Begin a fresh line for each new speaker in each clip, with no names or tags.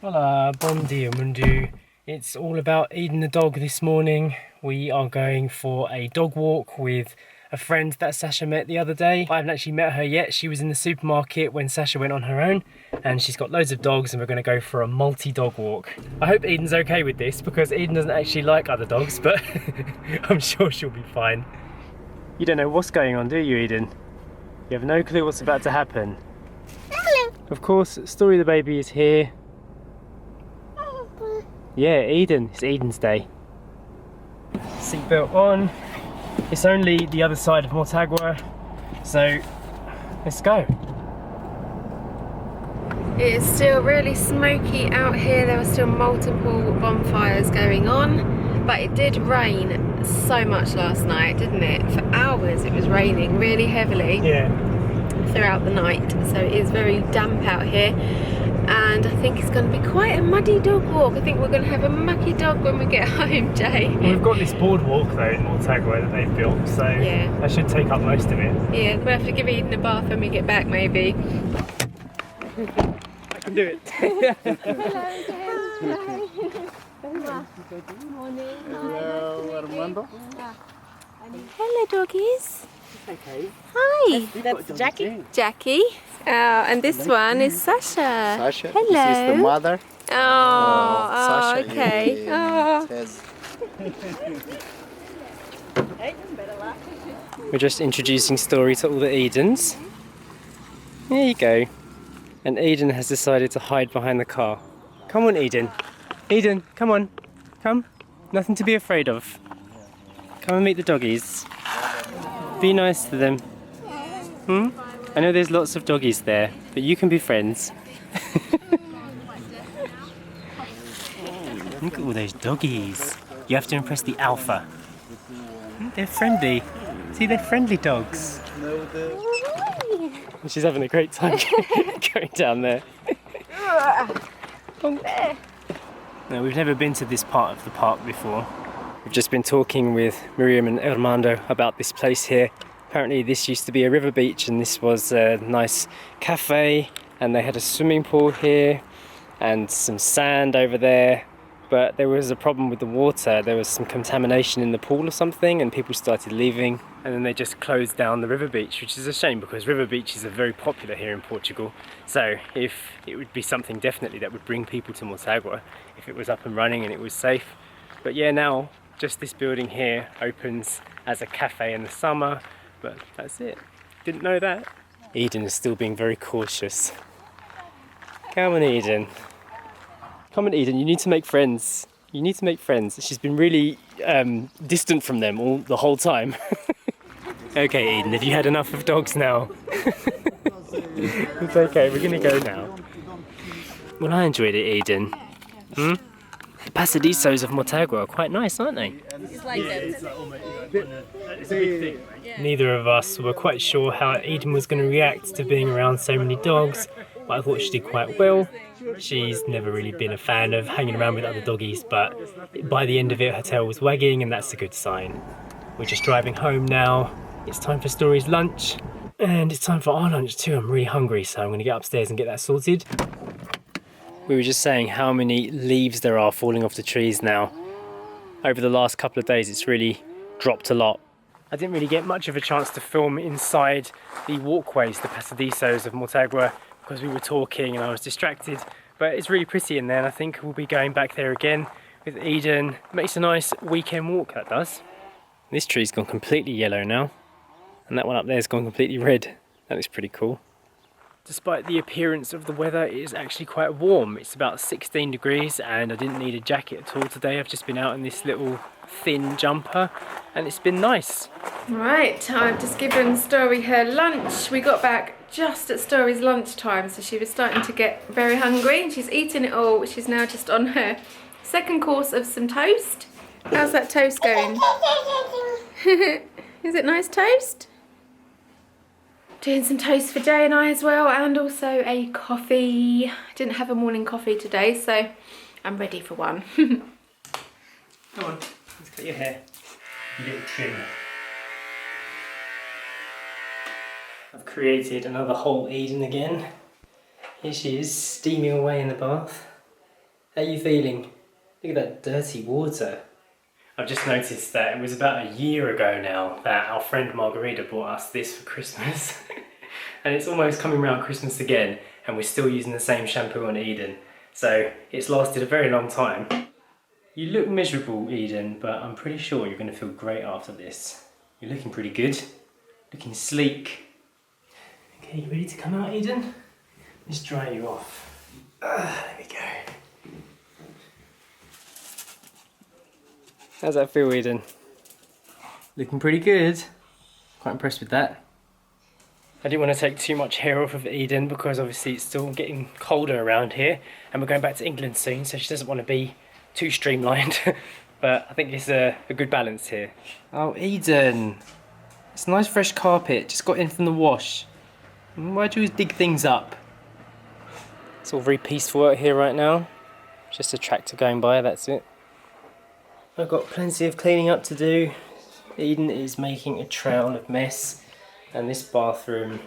Hola, bom dia mundo. It's all about Eden the dog this morning. We are going for a dog walk with a friend that Sacha met the other day. I haven't actually met her yet. She was in the supermarket when Sacha went on her own, and she's got loads of dogs, and we're going to go for a multi-dog walk. I hope Eden's okay with this because Eden doesn't actually like other dogs, but I'm sure she'll be fine. You don't know what's going on, do you, Eden? You have no clue what's about to happen.
Hello.
Of course, Story the baby is here. Yeah, Eden. It's Eden's day. Seatbelt on. It's only the other side of Mortagua, so let's go.
It is still really smoky out here. There are still multiple bonfires going on, but it did rain so much last night, didn't it? For hours it was raining really heavily.
Yeah.
Throughout the night, so it is very damp out here. And I think it's going to be quite a muddy dog walk. I think we're going to have a mucky dog when we get home, Jay.
Well, we've got this boardwalk though in Mortagua that they've built, so yeah, that should take up most of it.
Yeah, we'll have to give Eden a bath when we get back, maybe.
I can do it.
Hello, Armando.
Hello, doggies.
Okay.
Hi.
That's Jackie.
Jackie. And this one is Sacha.
Sacha.
Hello.
This is the mother.
Oh,
Sacha.
okay.
Yeah,
We're just introducing Story to all the Edens. There you go. And Eden has decided to hide behind the car. Come on, Eden. Eden, come on. Come. Nothing to be afraid of. Come and meet the doggies. Be nice to them. I know there's lots of doggies there, but you can be friends. Look at all those doggies. You have to impress the alpha. They're friendly. See, they're friendly dogs. She's having a great time going down there. No, we've never been to this part of the park before. We've just been talking with Miriam and Armando about this place here. Apparently this used to be a river beach and this was a nice cafe, and they had a swimming pool here and some sand over there, but there was a problem with the water. There was some contamination in the pool or something and people started leaving, and then they just closed down the river beach, which is a shame because river beaches are very popular here in Portugal. So if it would be something definitely that would bring people to Mortagua if it was up and running and it was safe. But yeah, now just this building here opens as a cafe in the summer, but that's it. Didn't know that. Eden is still being very cautious. Come on, Eden. Come on, Eden, you need to make friends. You need to make friends. She's been really distant from them the whole time. Okay, Eden, have you had enough of dogs now? It's okay, we're gonna go now. Well, I enjoyed it, Eden. The passadizos of Mortagua are quite nice, aren't they?
It's like
It's a big thing. Neither of us were quite sure how Eden was going to react to being around so many dogs, but I thought she did quite well. She's never really been a fan of hanging around with other doggies, but by the end of it her tail was wagging, and that's a good sign. We're just driving home now. It's time for Story's lunch, and it's time for our lunch too. I'm really hungry, so I'm going to get upstairs and get that sorted. We were just saying how many leaves there are falling off the trees now. Over the last couple of days it's really dropped a lot. I didn't really get much of a chance to film inside the walkways, the passadizos of Mortagua, because we were talking and I was distracted, but it's really pretty in there, and I think we'll be going back there again with Eden. It makes a nice weekend walk, that does. This tree's gone completely yellow now, and that one up there's gone completely red. That looks pretty cool. Despite the appearance of the weather, it is actually quite warm. It's about 16 degrees and I didn't need a jacket at all today. I've just been out in this little thin jumper and it's been nice.
Right, I've just given Story her lunch. We got back just at Story's lunchtime, so she was starting to get very hungry and she's eaten it all. She's now just on her second course of some toast. How's that toast going? Is it nice toast? Doing some toast for Jay and I as well, and also a coffee. Didn't have a morning coffee today, so I'm ready for one.
Come on, let's cut your hair. You little trim. I've created another whole Eden again. Here she is, steaming away in the bath. How are you feeling? Look at that dirty water. I've just noticed that it was about a year ago now that our friend Margarita bought us this for Christmas. And it's almost coming around Christmas again and we're still using the same shampoo on Eden. So it's lasted a very long time. You look miserable, Eden, but I'm pretty sure you're going to feel great after this. You're looking pretty good. Looking sleek. Okay, you ready to come out, Eden? Let's dry you off. There we go. How's that feel, Eden? Looking pretty good. Quite impressed with that. I didn't want to take too much hair off of Eden because obviously it's still getting colder around here and we're going back to England soon, so she doesn't want to be too streamlined. But I think it's a good balance here. Oh, Eden. It's a nice fresh carpet, just got in from the wash. Why'd you always dig things up? It's all very peaceful out here right now. Just a tractor going by, that's it. I've got plenty of cleaning up to do. Eden is making a trail of mess, and this bathroom,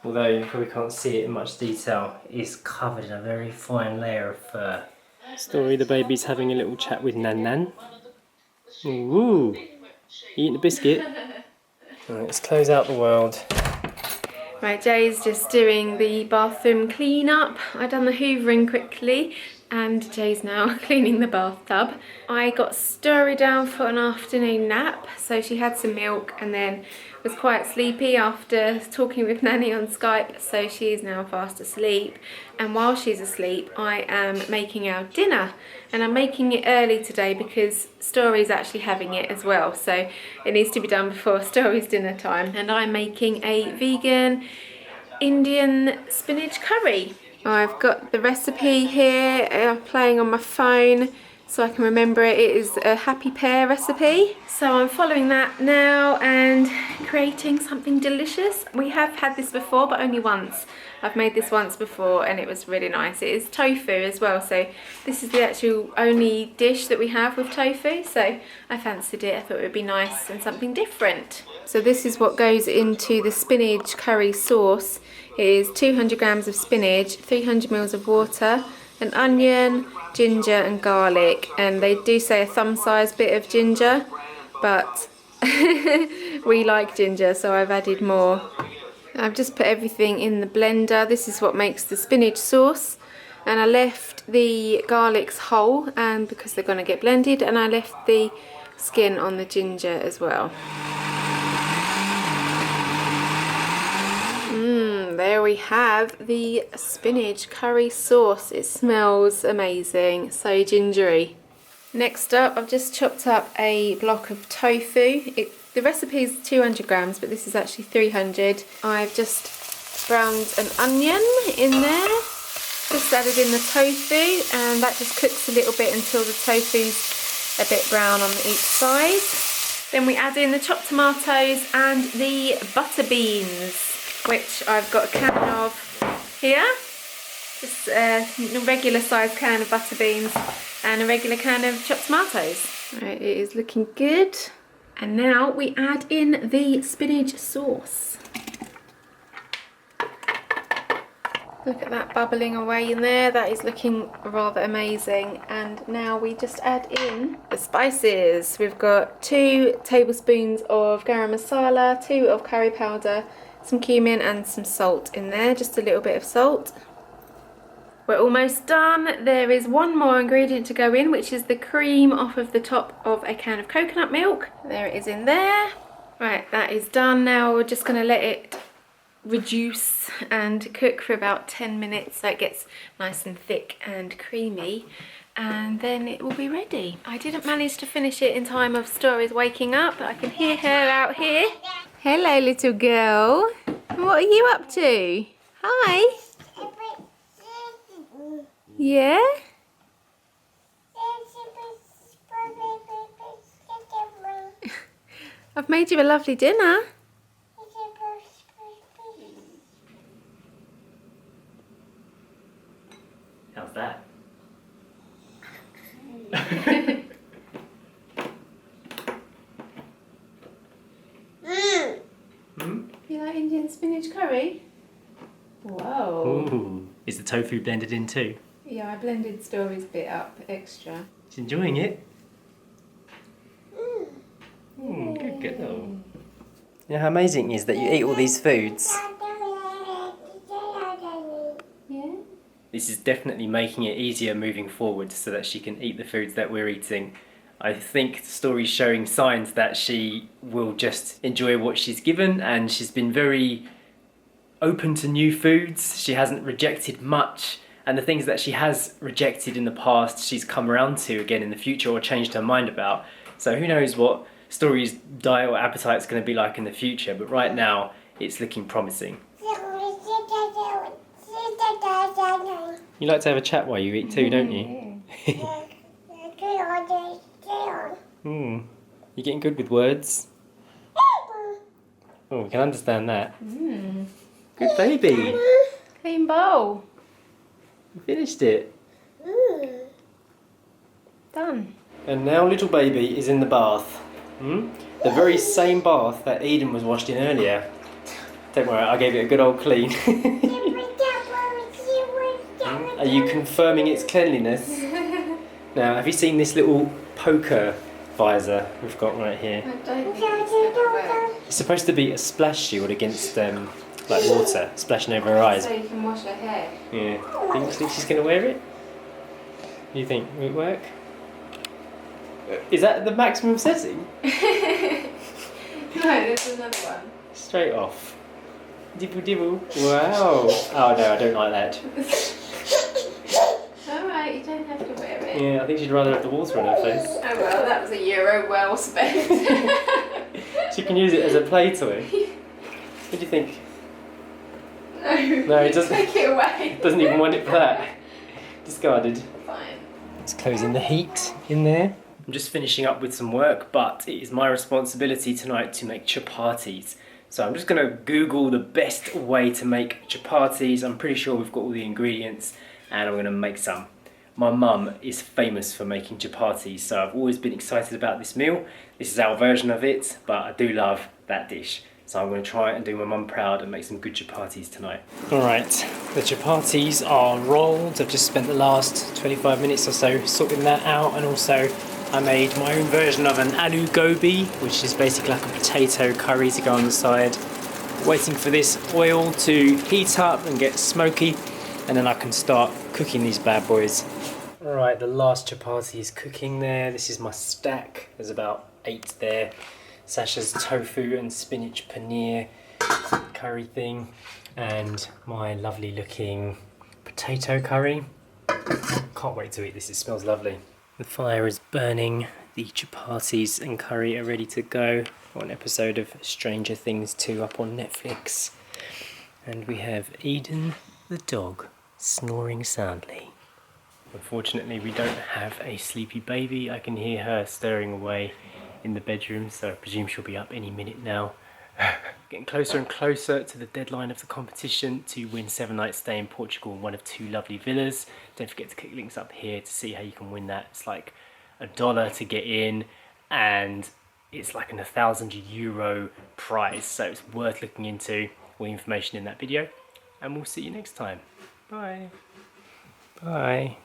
although you probably can't see it in much detail, is covered in a very fine layer of fur. Story, the baby's having a little chat with Nan Nan. Ooh, eating a biscuit. Right, let's close out the world.
Right, Jay's just doing the bathroom clean up. I done the hoovering quickly and Jay's now cleaning the bathtub. I got Story down for an afternoon nap, so she had some milk and then was quite sleepy after talking with Nanny on Skype, so she is now fast asleep. And while she's asleep, I am making our dinner, and I'm making it early today because Story's actually having it as well, so it needs to be done before Story's dinner time. And I'm making a vegan Indian spinach curry. I've got the recipe here playing on my phone so I can remember it. It is a happy pear recipe. So I'm following that now and creating something delicious. We have had this before, but only once. I've made this once before and it was really nice. It is tofu as well, so this is the actual only dish that we have with tofu, so I fancied it. I thought it would be nice and something different. So this is what goes into the spinach curry sauce. It is 200 grams of spinach, 300 mils of water, an onion, ginger and garlic, and they do say a thumb-sized bit of ginger, but we like ginger, so I've added more. I've just put everything in the blender. This is what makes the spinach sauce, and I left the garlics whole and because they're going to get blended, and I left the skin on the ginger as well. There we have the spinach curry sauce. It smells amazing, so gingery. Next up, I've just chopped up a block of tofu. The recipe is 200 grams, but this is actually 300. I've just browned an onion in there, just added in the tofu, and that just cooks a little bit until the tofu's a bit brown on each side. Then we add in the chopped tomatoes and the butter beans, which I've got a can of here. Just a regular sized can of butter beans and a regular can of chopped tomatoes. Right, it is looking good. And now we add in the spinach sauce. Look at that bubbling away in there. That is looking rather amazing. And now we just add in the spices. We've got 2 tablespoons of garam masala, 2 of curry powder, some cumin and some salt in there, just a little bit of salt. We're almost done. There is one more ingredient to go in, which is the cream off of the top of a can of coconut milk. There it is in there. Right, that is done. Now we're just going to let it reduce and cook for about 10 minutes so it gets nice and thick and creamy, and then it will be ready. I didn't manage to finish it in time of Story's waking up, but I can hear her out here. Hello, little girl. What are you up to? Hi. Yeah? I've made you a lovely dinner.
How's that?
You like Indian spinach curry? Whoa.
Ooh. Is the tofu blended in too?
Yeah, I blended Story's bit up extra.
She's enjoying it. Good girl. You know how amazing it is that you eat all these foods?
Yeah?
This is definitely making it easier moving forward so that she can eat the foods that we're eating. I think the story's showing signs that she will just enjoy what she's given, and she's been very open to new foods. She hasn't rejected much, and the things that she has rejected in the past she's come around to again in the future or changed her mind about. So who knows what Story's diet or appetite is going to be like in the future, but right now it's looking promising. You like to have a chat while you eat too, don't you? You're getting good with words. Oh, we can understand that. Good baby.
Clean bowl.
You finished it.
Done.
And now little baby is in the bath. The very same bath that Eden was washed in earlier. Don't worry, I gave it a good old clean. Are you confirming its cleanliness? Now, have you seen this little poker visor we've got right here?
I don't think it's gonna work.
It's supposed to be a splash shield against like water splashing over her eyes.
So you can wash her hair.
Yeah. Think she's going to wear it? Do you think? Will it work? Is that the maximum setting?
No, there's another one.
Straight off. Dibble dibble. Wow. Oh no, I don't like that.
Alright, you don't have to wear it.
Yeah, I think she'd rather have the water on her face.
Oh well, that was €1 well spent.
She can use it as a play toy. What do you think?
No,
it doesn't.
Take it away.
Doesn't even want it for that. Discarded.
Fine.
It's closing the heat in there. I'm just finishing up with some work, but it is my responsibility tonight to make chapatis. So I'm just going to Google the best way to make chapatis. I'm pretty sure we've got all the ingredients, and I'm going to make some. My mum is famous for making chapatis, so I've always been excited about this meal. This is our version of it, but I do love that dish. So I'm going to try and do my mum proud and make some good chapatis tonight. Alright, the chapatis are rolled. I've just spent the last 25 minutes or so sorting that out, and also I made my own version of an aloo gobi, which is basically like a potato curry to go on the side. Waiting for this oil to heat up and get smoky, and then I can start cooking these bad boys. Alright, the last chapati is cooking there. This is my stack. There's about 8 there. Sacha's tofu and spinach paneer curry thing, and my lovely looking potato curry. Can't wait to eat this, it smells lovely. The fire is burning, the chapatis and curry are ready to go. One episode of Stranger Things 2 up on Netflix. And we have Eden the dog snoring soundly. Unfortunately we don't have a sleepy baby. I can hear her stirring away in the bedroom, so I presume she'll be up any minute now. Getting closer and closer to the deadline of the competition to win 7 nights stay in Portugal in one of 2 lovely villas. Don't forget to click links up here to see how you can win that. It's like $1 to get in, and it's like an €1,000 prize, so it's worth looking into. All the information in that video, and we'll see you next time. Bye. Bye.